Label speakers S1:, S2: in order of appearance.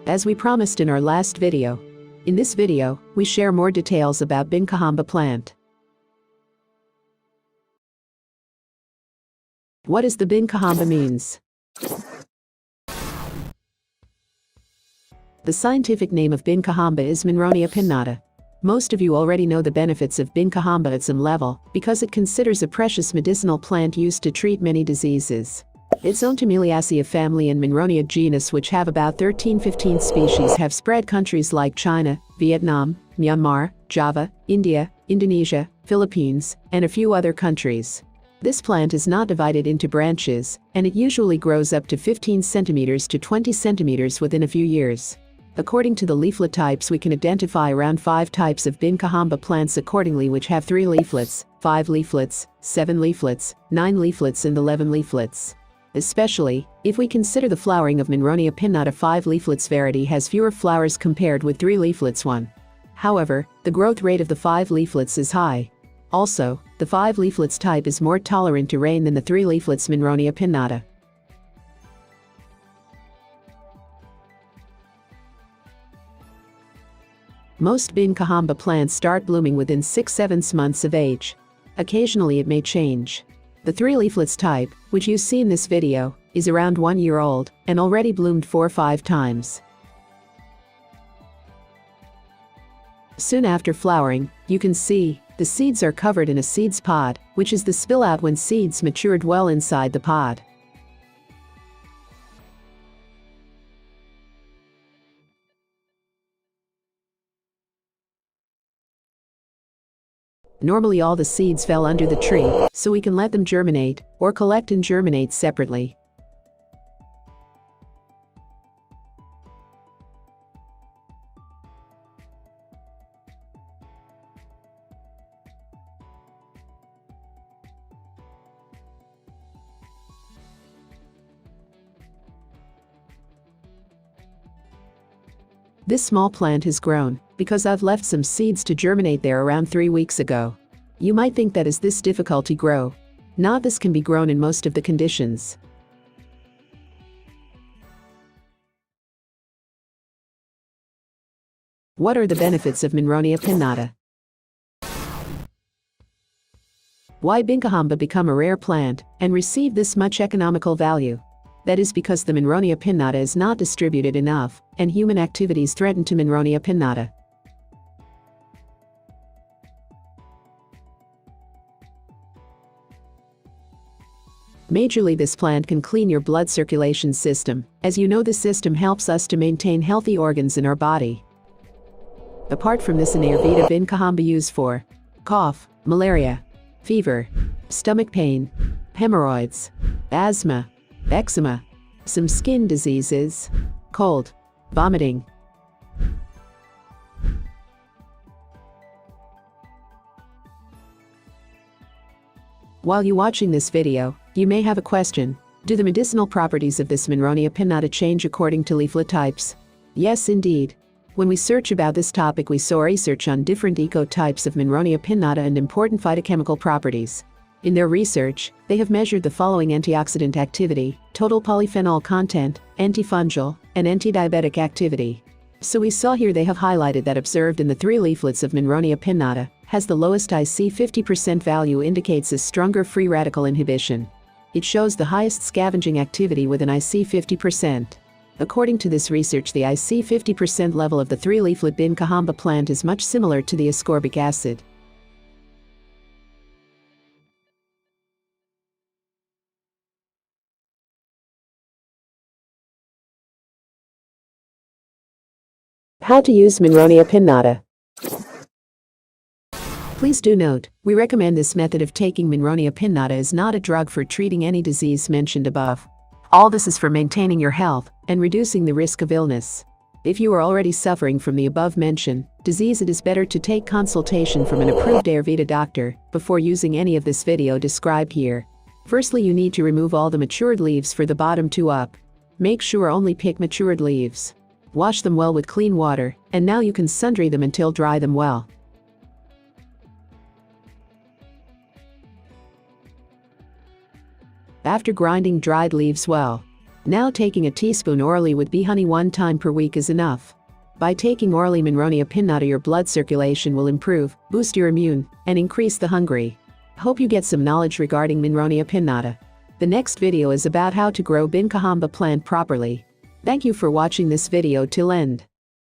S1: As we promised in our last video, in this video, we share more details about Binkahamba plant. What is the Binkahamba means? The scientific name of Binkahamba is Munronia Pinnata. Most of you already know the benefits of Binkahamba at some level because it considers a precious medicinal plant used to treat many diseases. Its own Familiaceae family and Munronia genus, which have about 13-15 species, have spread countries like China, Vietnam, Myanmar, Java, India, Indonesia, Philippines, and a few other countries. This plant is not divided into branches, and it usually grows up to 15 centimeters to 20 centimeters within a few years. According to the leaflet types, we can identify around 5 types of Binkahamba plants accordingly, which have 3 leaflets, 5 leaflets, 7 leaflets, 9 leaflets, and 11 leaflets. Especially, if we consider the flowering of Munronia Pinnata, 5 leaflets variety has fewer flowers compared with 3 leaflets one. However, the growth rate of the 5 leaflets is high. Also, the 5 leaflets type is more tolerant to rain than the 3 leaflets Munronia Pinnata. Most Binkahamba plants start blooming within 6-7 months of age. Occasionally it may change. The 3 leaflets type, which you see in this video, is around 1 year old and already bloomed 4 or 5 times. Soon after flowering, you can see the seeds are covered in a seeds pod, which is the spill out when seeds matured well inside the pod. Normally all the seeds fell under the tree, so we can let them germinate, or collect and germinate separately. This small plant has grown because I've left some seeds to germinate there around 3 weeks ago. You might think that is this difficult to grow. Not, this can be grown in most of the conditions. What are the benefits of Munronia Pinnata? Why Binkahamba become a rare plant and receive this much economical value? That is because the Munronia Pinnata is not distributed enough, and human activities threaten to Munronia Pinnata. Majorly, this plant can clean your blood circulation system. As you know, this system helps us to maintain healthy organs in our body. Apart from this, in Ayurveda, Binkahamba used for cough, malaria, fever, stomach pain, hemorrhoids, asthma, eczema, some skin diseases, cold, vomiting. While you're watching this video, you may have a question. Do the medicinal properties of this Munronia Pinnata change according to leaflet types? Yes, indeed. When we search about this topic, we saw research on different ecotypes of Munronia Pinnata and important phytochemical properties. In their research, they have measured the following: antioxidant activity, total polyphenol content, antifungal, and antidiabetic activity. So we saw here they have highlighted that observed in the 3 leaflets of Munronia Pinnata has the lowest IC 50% value, indicates a stronger free radical inhibition. It shows the highest scavenging activity with an IC 50%. According to this research, the IC 50% level of the 3 leaflet Binkahamba plant is much similar to the ascorbic acid. How to use Munronia Pinnata. Please do note, we recommend this method of taking Munronia Pinnata is not a drug for treating any disease mentioned above. All this is for maintaining your health and reducing the risk of illness. If you are already suffering from the above-mentioned disease, it is better to take consultation from an approved Ayurveda doctor before using any of this video described here. Firstly, you need to remove all the matured leaves for the bottom 2 up. Make sure only pick matured leaves. Wash them well with clean water, and now you can sundry them until dry them well. After grinding dried leaves well, Now taking a teaspoon orally with bee honey 1 time per week is enough. By taking orally Munronia Pinnata, your blood circulation will improve, boost your immune, and increase the hungry. Hope you get some knowledge regarding Munronia Pinnata. The next video is about how to grow Binkahamba plant properly. Thank you for watching this video till end.